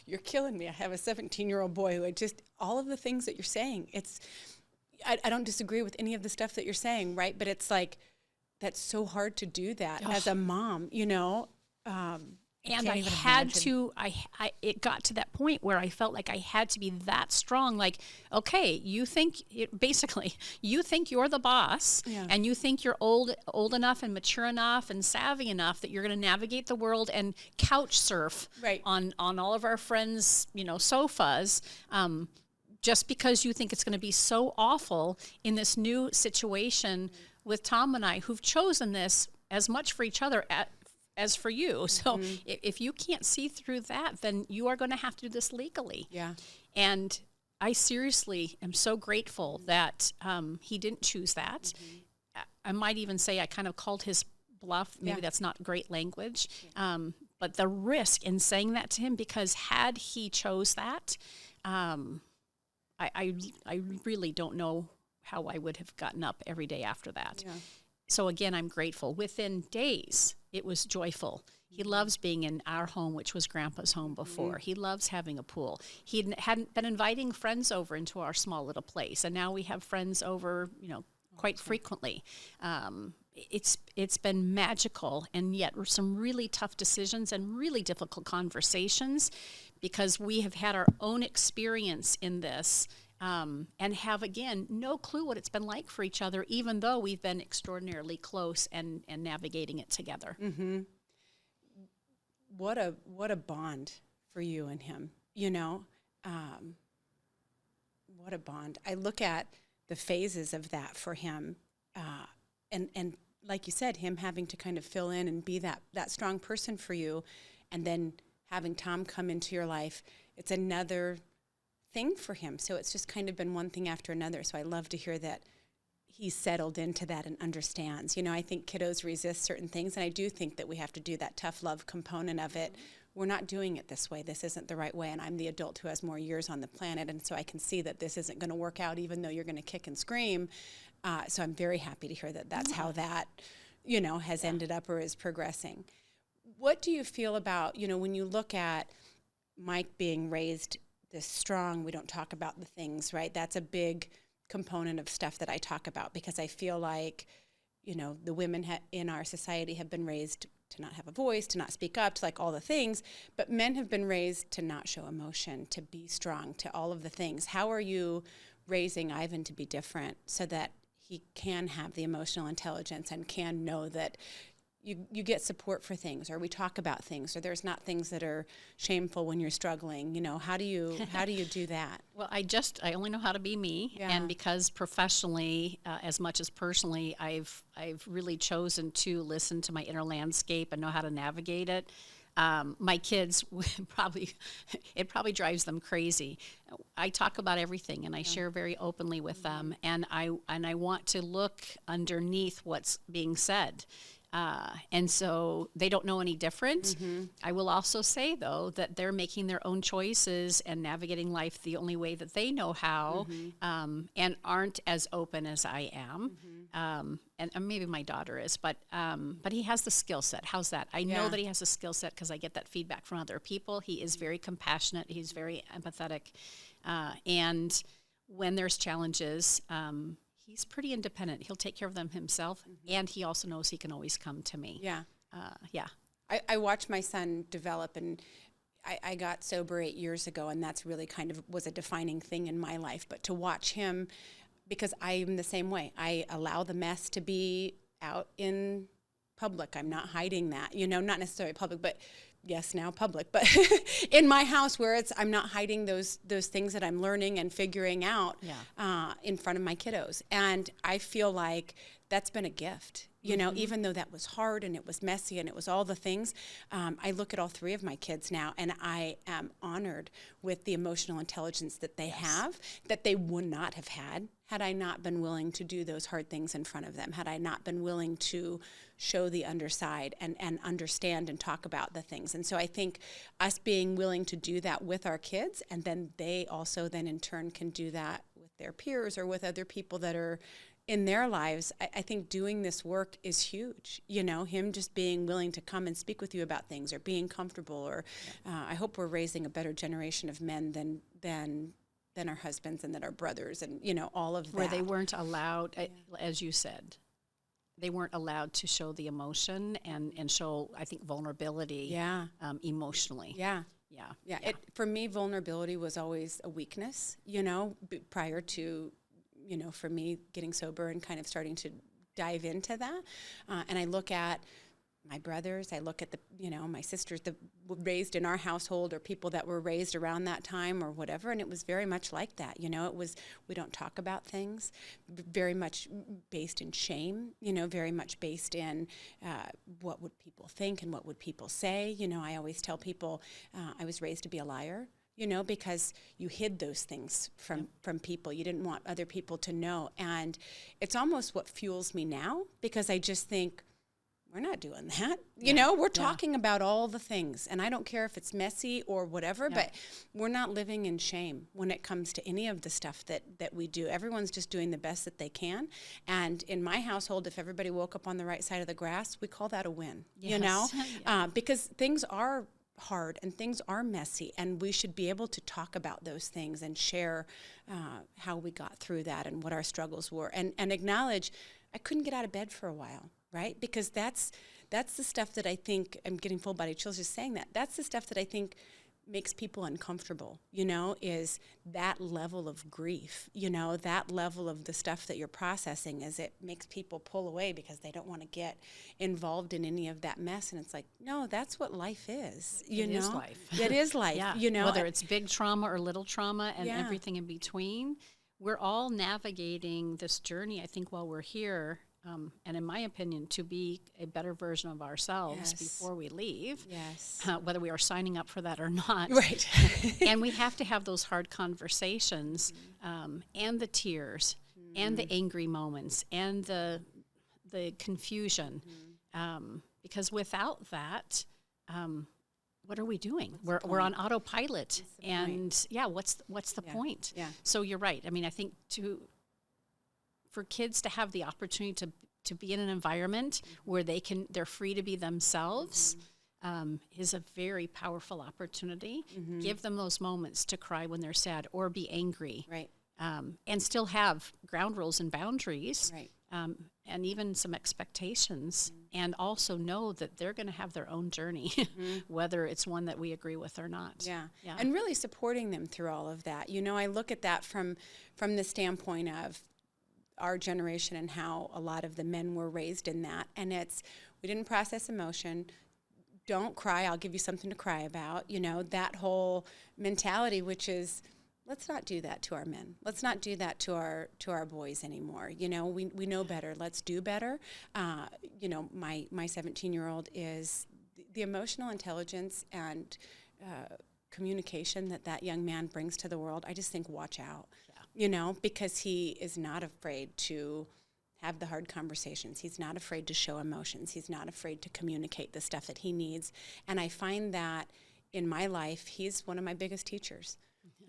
You're killing me. I have a 17-year-old boy who just, all of the things that you're saying, I don't disagree with any of the stuff that you're saying, right? But it's like, that's so hard to do that as a mom, you know? And I had to, it got to that point where I felt like I had to be that strong. Like, okay, you think you're the boss, and you think you're old enough and mature enough and savvy enough that you're going to navigate the world and couch surf on all of our friends, you know, sofas, just because you think it's going to be so awful in this new situation with Tom and I, who've chosen this as much for each other as for you. So if you can't see through that, then you are going to have to do this legally. Yeah. And I seriously am so grateful that he didn't choose that. I might even say I kind of called his bluff. Maybe that's not great language. But the risk in saying that to him, because had he chose that, I really don't know how I would have gotten up every day after that. Yeah. So again, I'm grateful. Within days, it was joyful. He loves being in our home, which was Grandpa's home before. He loves having a pool. He hadn't been inviting friends over into our small little place, and now we have friends over, you know, quite frequently. It's been magical, and yet some really tough decisions and really difficult conversations, because we have had our own experience in this and have, again, no clue what it's been like for each other, even though we've been extraordinarily close and navigating it together. Mm-hmm. What a bond for you and him, you know? What a bond. I look at the phases of that for him, and like you said, him having to kind of fill in and be that strong person for you, and then having Tom come into your life, it's another thing for him. So it's just kind of been one thing after another. So I love to hear that he's settled into that and understands. You know, I think kiddos resist certain things, and I do think that we have to do that tough love component of it. We're not doing it this way. This isn't the right way, and I'm the adult who has more years on the planet, and so I can see that this isn't going to work out, even though you're going to kick and scream. So I'm very happy to hear that that's how that, you know, has ended up or is progressing. What do you feel about, you know, when you look at Mike being raised this strong, we don't talk about the things, right? That's a big component of stuff that I talk about, because I feel like, you know, the women in our society have been raised to not have a voice, to not speak up, to like all the things, but men have been raised to not show emotion, to be strong, to all of the things. How are you raising Ivan to be different so that he can have the emotional intelligence and can know that you get support for things, or we talk about things, or there's not things that are shameful when you're struggling? You know, how do you do that? Well, I only know how to be me, and because professionally, as much as personally, I've really chosen to listen to my inner landscape and know how to navigate it. My kids it probably drives them crazy. I talk about everything, and I share very openly with them, and I want to look underneath what's being said. And so they don't know any different. Mm-hmm. I will also say, though, that they're making their own choices and navigating life the only way that they know how, and aren't as open as I am. And maybe my daughter is, but he has the skill set. How's that? I know that he has a skill set because I get that feedback from other people. He is very compassionate. He's very empathetic. And when there's challenges, he's pretty independent. He'll take care of them himself, and he also knows he can always come to me. Yeah. Yeah. I watched my son develop, and I got sober 8 years ago, and that's really kind of was a defining thing in my life. But to watch him, because I'm the same way. I allow the mess to be out in public. I'm not hiding that, you know, not necessarily public, but yes, now public, but in my house where I'm not hiding those things that I'm learning and figuring out in front of my kiddos. And I feel like that's been a gift, you know, even though that was hard and it was messy and it was all the things. I look at all three of my kids now, and I am honored with the emotional intelligence that they have, that they would not have had I not been willing to do those hard things in front of them, had I not been willing to show the underside and understand and talk about the things. And so I think us being willing to do that with our kids, and then they also then in turn can do that with their peers or with other people that are in their lives. I think doing this work is huge. You know, him just being willing to come and speak with you about things, or being comfortable, or I hope we're raising a better generation of men than our husbands and that our brothers, and, you know, all of that. Where they weren't allowed, as you said, they weren't allowed to show the emotion and show, I think, vulnerability emotionally. Yeah. For me, vulnerability was always a weakness, you know, prior to, you know, for me getting sober and kind of starting to dive into that. And I look at my brothers, I look at the, you know, my sisters that were raised in our household, or people that were raised around that time or whatever, and it was very much like that. You know, it was, we don't talk about things, very much based in shame, you know, very much based in what would people think and what would people say. You know, I always tell people I was raised to be a liar, you know, because you hid those things from people. You didn't want other people to know. And it's almost what fuels me now, because I just think, we're not doing that. You know, we're talking about all the things, and I don't care if it's messy or whatever, but we're not living in shame when it comes to any of the stuff that we do. Everyone's just doing the best that they can. And in my household, if everybody woke up on the right side of the grass, we call that a win, you know, because things are hard and things are messy, and we should be able to talk about those things and share how we got through that and what our struggles were, and acknowledge I couldn't get out of bed for a while. Right? Because that's the stuff that I think, I'm getting full body chills just saying that. That's the stuff that I think makes people uncomfortable, is that level of grief, that level of the stuff that you're processing, is it makes people pull away because they don't want to get involved in any of that mess. And it's like, no, that's what life is, It is life. It is life, Yeah. Whether it's big trauma or little trauma and Yeah. everything in between, we're all navigating this journey, I think, while we're here. And in my opinion, to be a better version of ourselves Yes. before we leave, Yes. whether we are signing up for that or not. Right. And we have to have those hard conversations, and the tears, and the angry moments, and the confusion, because without that, what are we doing? We're on autopilot, and what's the point? Yeah. So you're right. I mean, I think for kids to have the opportunity to be in an environment where they're free to be themselves, is a very powerful opportunity. Give them those moments to cry when they're sad or be angry, Right. and still have ground rules and boundaries, Right. and even some expectations, and also know that they're going to have their own journey, whether it's one that we agree with or not. Yeah. Yeah. And really supporting them through all of that. I look at that from the standpoint of our generation and how a lot of the men were raised in that. And we didn't process emotion. Don't cry, I'll give you something to cry about. That whole mentality, which is, let's not do that to our men. Let's not do that to our boys anymore. We know better. Let's do better. My 17-year-old is the emotional intelligence and communication that young man brings to the world. I just think, watch out. Because he is not afraid to have the hard conversations. He's not afraid to show emotions. He's not afraid to communicate the stuff that he needs. And I find that in my life, he's one of my biggest teachers,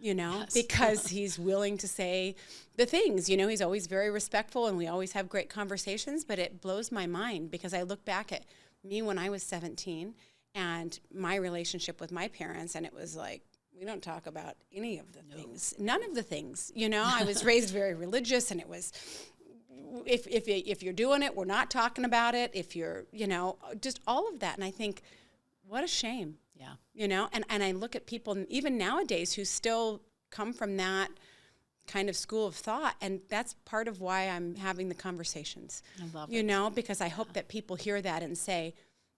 Yes. because he's willing to say the things. He's always very respectful, and we always have great conversations, but it blows my mind because I look back at me when I was 17 and my relationship with my parents, and it was like, we don't talk about any of the things, none of the things. I was raised very religious, and it was, if you're doing it, we're not talking about it. If you're, just all of that. And I think, what a shame. Yeah. And I look at people even nowadays who still come from that kind of school of thought. And that's part of why I'm having the conversations, I love it. Because I hope that people hear that and say,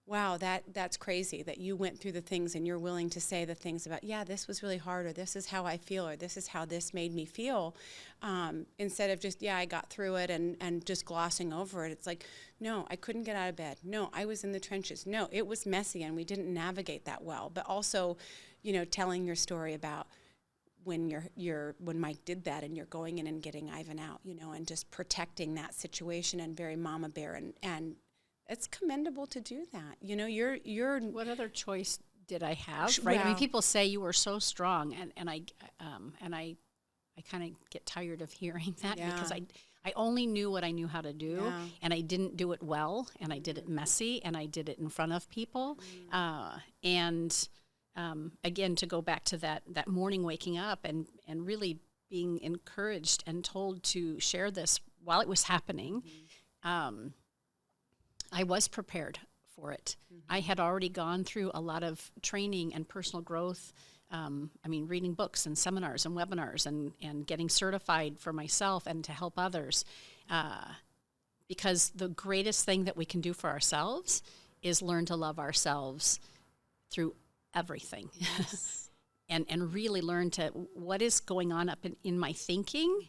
wow, that's crazy that you went through the things and you're willing to say the things about, this was really hard, or this is how I feel, or this is how this made me feel, instead of just, I got through it and just glossing over it. It's like, no, I couldn't get out of bed. No, I was in the trenches. No, it was messy and we didn't navigate that well. But also, telling your story about when when Mike did that and you're going in and getting Ivan out, and just protecting that situation, and very mama bear, and it's commendable to do that. You're What other choice did I have? Right. I mean, Well- people say you were so strong, and I kind of get tired of hearing that, because Yeah. I only knew what I knew how to do, Yeah. and I didn't do it well, and I did it messy, and I did it in front of people, again, to go back to that morning waking up and really being encouraged and told to share this while it was happening. I was prepared for it. I had already gone through a lot of training and personal growth. Reading books and seminars and webinars and getting certified for myself and to help others. Because the greatest thing that we can do for ourselves is learn to love ourselves through everything. Yes. and really learn to what is going on up in my thinking,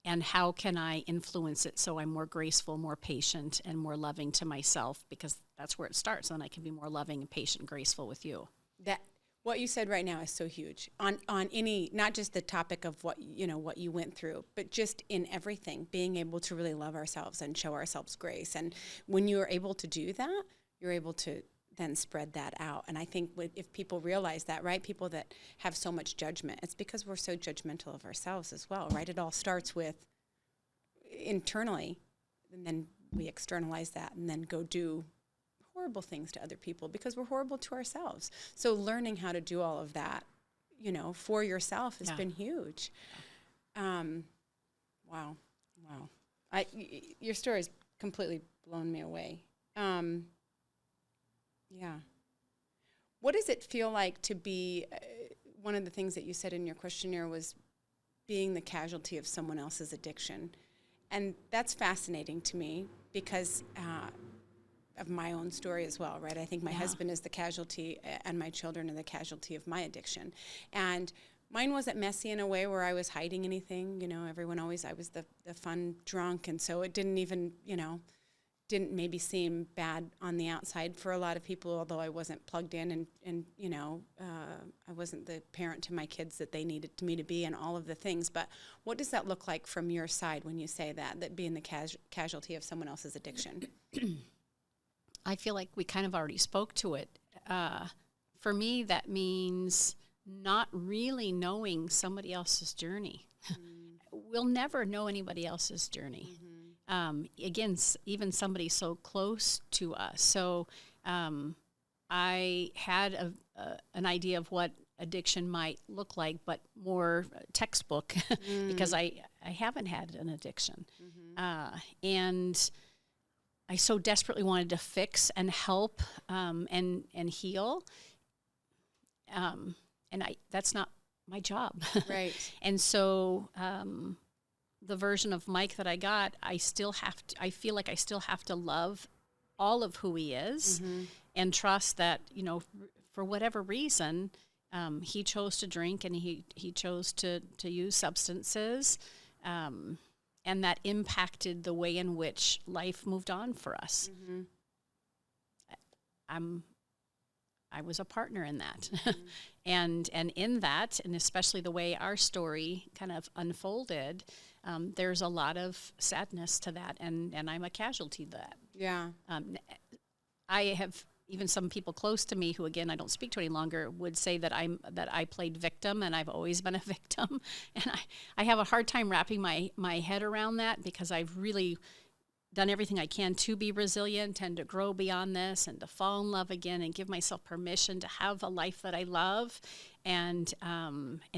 and how can I influence it so I'm more graceful, more patient, and more loving to myself, because that's where it starts. Then I can be more loving and patient and graceful with you. That what you said right now is so huge on any, not just the topic of what you went through, but just in everything, being able to really love ourselves and show ourselves grace. And when you're able to do that, you're able to then spread that out. And I think if people realize that, right, people that have so much judgment, it's because we're so judgmental of ourselves as well, right? It all starts with internally, and then we externalize that and then go do horrible things to other people because we're horrible to ourselves. So learning how to do all of that, for yourself has been huge. Wow. Your story's completely blown me away. Yeah. What does it feel like to be, one of the things that you said in your questionnaire was being the casualty of someone else's addiction. And that's fascinating to me because of my own story as well, right? I think my husband is the casualty and my children are the casualty of my addiction. And mine wasn't messy in a way where I was hiding anything. You know, I was the fun drunk, and so it didn't even, didn't maybe seem bad on the outside for a lot of people, although I wasn't plugged in and I wasn't the parent to my kids that they needed me to be and all of the things. But what does that look like from your side when you say that being the casualty of someone else's addiction? I feel like we kind of already spoke to it. For me, that means not really knowing somebody else's journey. We'll never know anybody else's journey. Again, even somebody so close to us. So I had an idea of what addiction might look like, but more textbook because I haven't had an addiction. And I so desperately wanted to fix and help and heal. And that's not my job. Right. And so the version of Mike that I got, I feel like I still have to love all of who he is and trust that, for whatever reason, he chose to drink and he chose to use substances, and that impacted the way in which life moved on for us. I was a partner in that. and in that, and especially the way our story kind of unfolded, there's a lot of sadness to that, and I'm a casualty to that. Yeah. I have even some people close to me who, again, I don't speak to any longer, would say that I played victim, and I've always been a victim. And I have a hard time wrapping my head around that because I've really done everything I can to be resilient and to grow beyond this and to fall in love again and give myself permission to have a life that I love. And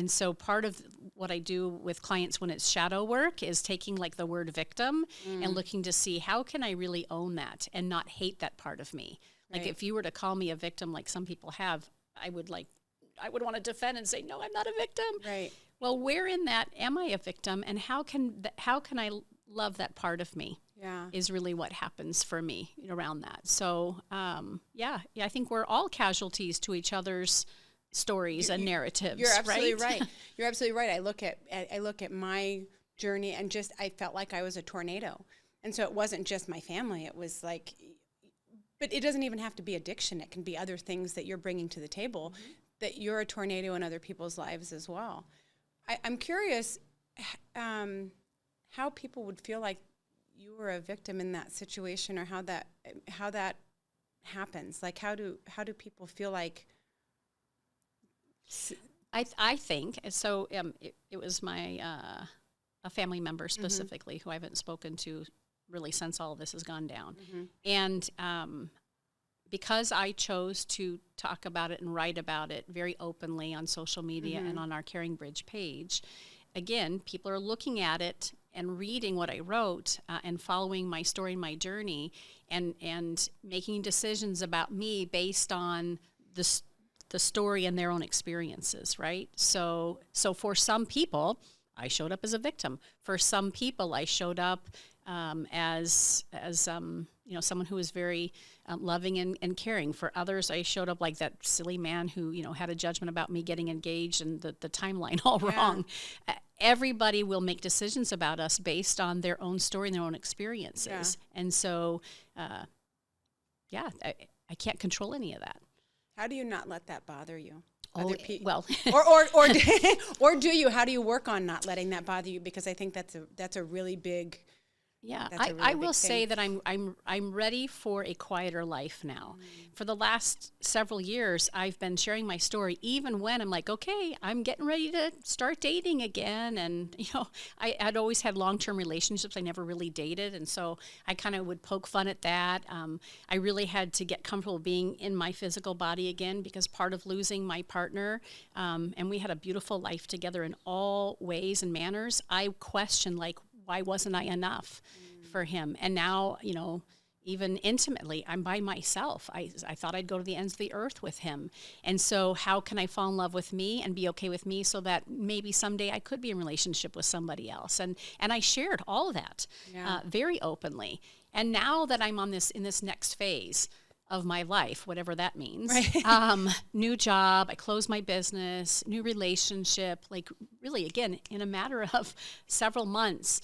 so part of what I do with clients when it's shadow work is taking like the word victim and looking to see how can I really own that and not hate that part of me. Like if you were to call me a victim like some people have, I would want to defend and say, no, I'm not a victim. Right. Well, where in that am I a victim, and how can I love that part of me? Yeah. Is really what happens for me around that. So, I think we're all casualties to each other's stories and narratives. You're absolutely right. You're absolutely right. I look at my journey and I felt like I was a tornado. And so it wasn't just my family. It was like, but it doesn't even have to be addiction. It can be other things that you're bringing to the table, that you're a tornado in other people's lives as well. I'm curious how people would feel like you were a victim in that situation, or how that happens. Like how do people feel like? I think so. It was my a family member specifically who I haven't spoken to really since all of this has gone down, and because I chose to talk about it and write about it very openly on social media and on our Caring Bridge page, again, people are looking at it and reading what I wrote and following my story and my journey and making decisions about me based on the story and their own experiences, right? So for some people, I showed up as a victim. For some people, I showed up as someone who was very loving and caring. For others, I showed up like that silly man who, had a judgment about me getting engaged and the timeline all wrong. Everybody will make decisions about us based on their own story and their own experiences. Yeah. And so, I can't control any of that. How do you not let that bother you? Well, or do you? How do you work on not letting that bother you? Because I think that's a really big. Yeah, I will say that I'm ready for a quieter life now. For the last several years, I've been sharing my story, even when I'm like, okay, I'm getting ready to start dating again. And I had always had long-term relationships. I never really dated, and so I kind of would poke fun at that. I really had to get comfortable being in my physical body again because part of losing my partner, and we had a beautiful life together in all ways and manners. I questioned why wasn't I enough for him? And now, even intimately, I'm by myself. I thought I'd go to the ends of the earth with him. And so how can I fall in love with me and be okay with me so that maybe someday I could be in a relationship with somebody else? And I shared all of that very openly. And now that I'm in this next phase of my life, whatever that means, new job, I closed my business, new relationship, like really, again, in a matter of several months,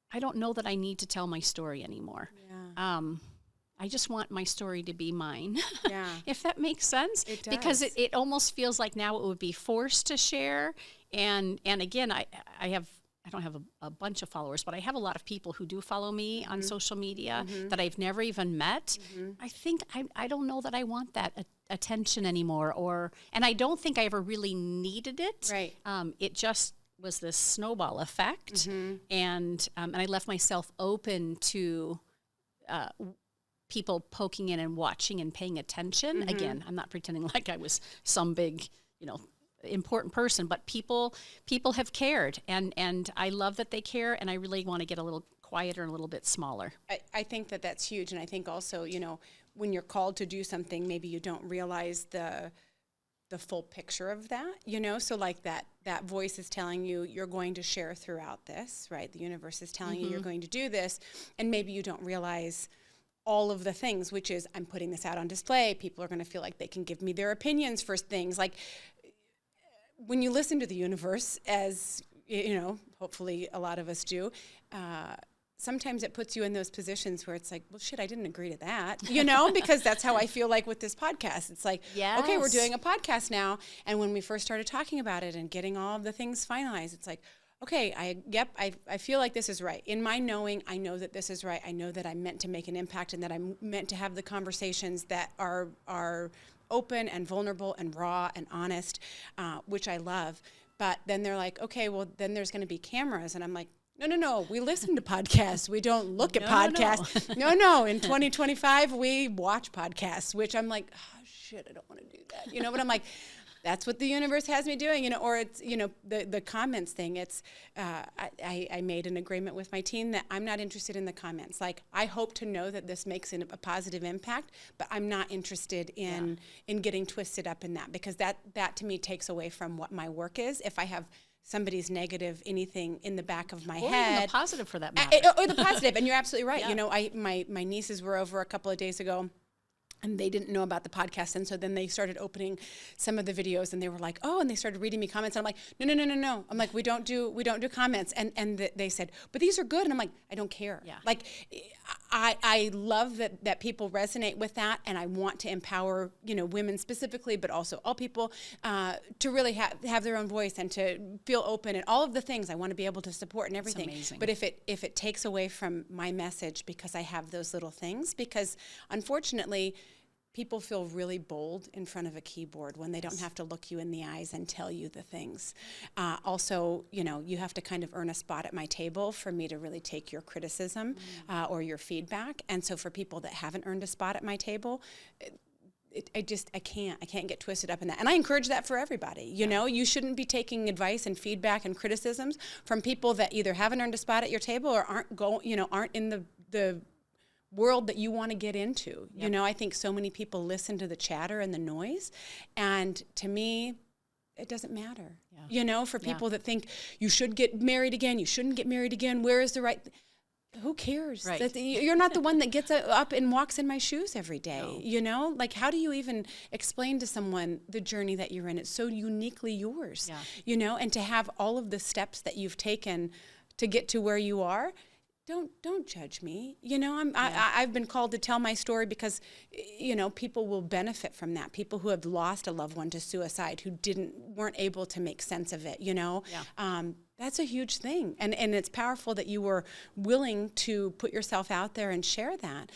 I don't know that I need to tell my story anymore. Yeah. I just want my story to be mine, if that makes sense. It does. Because it almost feels like now it would be forced to share. And again, I don't have a bunch of followers, but I have a lot of people who do follow me on social media that I've never even met. I think I don't know that I want that attention anymore, and I don't think I ever really needed it. Right. It just was this snowball effect, and I left myself open to people poking in and watching and paying attention. Again, I'm not pretending like I was some big, important person, but people have cared, and I love that they care, and I really want to get a little quieter and a little bit smaller. I think that that's huge, and I think also, when you're called to do something, maybe you don't realize the full picture of that, so like that voice is telling you you're going to share throughout this, right? The universe is telling you you're going to do this, and maybe you don't realize all of the things, which is I'm putting this out on display. People are going to feel like they can give me their opinions for things. Like when you listen to the universe, as hopefully a lot of us do, sometimes it puts you in those positions where it's like, well, shit, I didn't agree to that, because that's how I feel like with this podcast. It's like, okay, we're doing a podcast now. And when we first started talking about it and getting all of the things finalized, it's like, okay, I feel like this is right. In my knowing, I know that this is right. I know that I'm meant to make an impact and that I'm meant to have the conversations that are open and vulnerable and raw and honest, which I love. But then they're like, okay, well, then there's going to be cameras. And I'm like, no, we listen to podcasts. We don't look at podcasts. No. In 2025, we watch podcasts, which I'm like, oh, shit, I don't want to do that. But I'm like, that's what the universe has me doing, or it's, the comments thing. It's, I made an agreement with my team that I'm not interested in the comments. Like, I hope to know that this makes a positive impact, but I'm not interested in getting twisted up in that, because that to me takes away from what my work is. If I have somebody's negative anything in the back of my head. Or the positive for that matter. Or the positive, and you're absolutely right. Yeah. My nieces were over a couple of days ago, and they didn't know about the podcast, and so then they started opening some of the videos, and they were like, "Oh!" and they started reading me comments. And I'm like, "No." I'm like, "We don't do comments." And they said, "But these are good." And I'm like, "I don't care." Yeah. Like, I love that people resonate with that, and I want to empower women specifically, but also all people to really have their own voice and to feel open and all of the things. I want to be able to support and everything. It's amazing. But if it takes away from my message because I have those little things, because unfortunately, people feel really bold in front of a keyboard when they don't have to look you in the eyes and tell you the things. Also, you have to kind of earn a spot at my table for me to really take your criticism or your feedback. And so for people that haven't earned a spot at my table, I can't get twisted up in that. And I encourage that for everybody. You shouldn't be taking advice and feedback and criticisms from people that either haven't earned a spot at your table or aren't in the world that you want to get into. Yep. I think so many people listen to the chatter and the noise, and to me, it doesn't matter. Yeah. For people that think you should get married again, you shouldn't get married again, where is the right... Who cares? Right. You're not the one that gets up and walks in my shoes every day. No. Like, how do you even explain to someone the journey that you're in? It's so uniquely yours. Yeah. And to have all of the steps that you've taken to get to where you are. Don't judge me. I've been called to tell my story because, people will benefit from that. People who have lost a loved one to suicide, who weren't able to make sense of it. That's a huge thing, and it's powerful that you were willing to put yourself out there and share that.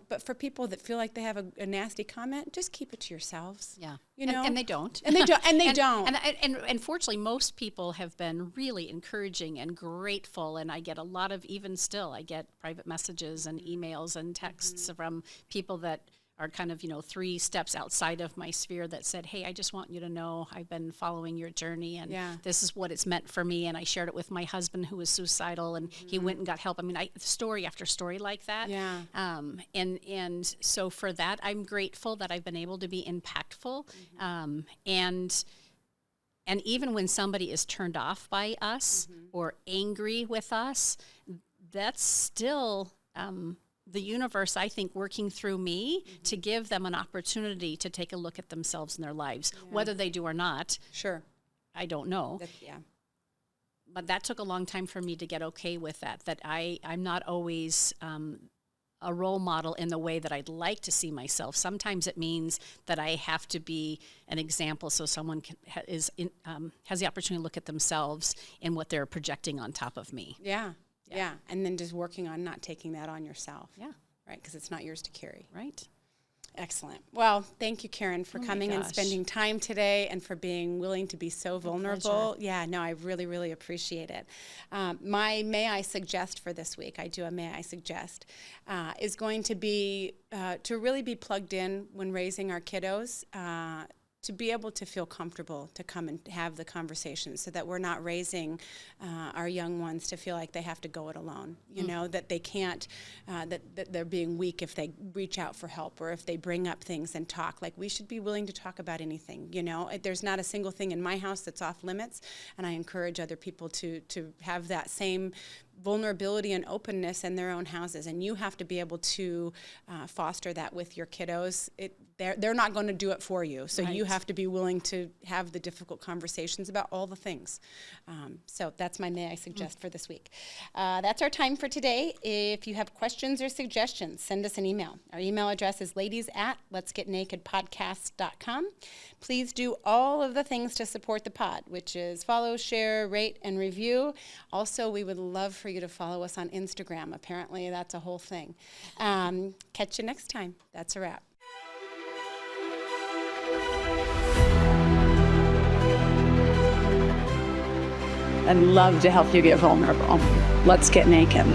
But for people that feel like they have a nasty comment, just keep it to yourselves. Yeah. And they don't. And they don't. And fortunately, most people have been really encouraging and grateful. And I get a lot of, even still, I get private messages and emails and texts from people that are kind of, 3 steps outside of my sphere that said, hey, I just want you to know I've been following your journey and this is what it's meant for me. And I shared it with my husband who was suicidal and he went and got help. I mean, story after story like that. Yeah. And so for that, I'm grateful that I've been able to be impactful. And even when somebody is turned off by us or angry with us, that's still the universe, I think, working through me to give them an opportunity to take a look at themselves in their lives. Whether they do or not, Sure. I don't know. Yeah. But that took a long time for me to get okay with that I'm not always a role model in the way that I'd like to see myself. Sometimes it means that I have to be an example so someone has the opportunity to look at themselves and what they're projecting on top of me. Yeah. And then just working on not taking that on yourself. Yeah. Right, because it's not yours to carry. Right. Excellent. Well, thank you, Karen, for coming and spending time today and for being willing to be so vulnerable. Yeah, no, I really, really appreciate it. My May I Suggest for this week, I do a May I Suggest, is going to be to really be plugged in when raising our kiddos, to be able to feel comfortable to come and have the conversation so that we're not raising our young ones to feel like they have to go it alone, that they can't, that they're being weak if they reach out for help or if they bring up things and talk. Like, we should be willing to talk about anything, There's not a single thing in my house that's off limits, and I encourage other people to have that same vulnerability and openness in their own houses, and you have to be able to foster that with your kiddos. They're not going to do it for you, so you have to be willing to have the difficult conversations about all the things. So that's my May I Suggest for this week. That's our time for today. If you have questions or suggestions, send us an email. Our email address is ladies@letsgetnakedpodcast.com. Please do all of the things to support the pod, which is follow, share, rate, and review. Also, we would love for you to follow us on Instagram. Apparently, that's a whole thing. Catch you next time. That's a wrap. I'd love to help you get vulnerable. Let's get naked.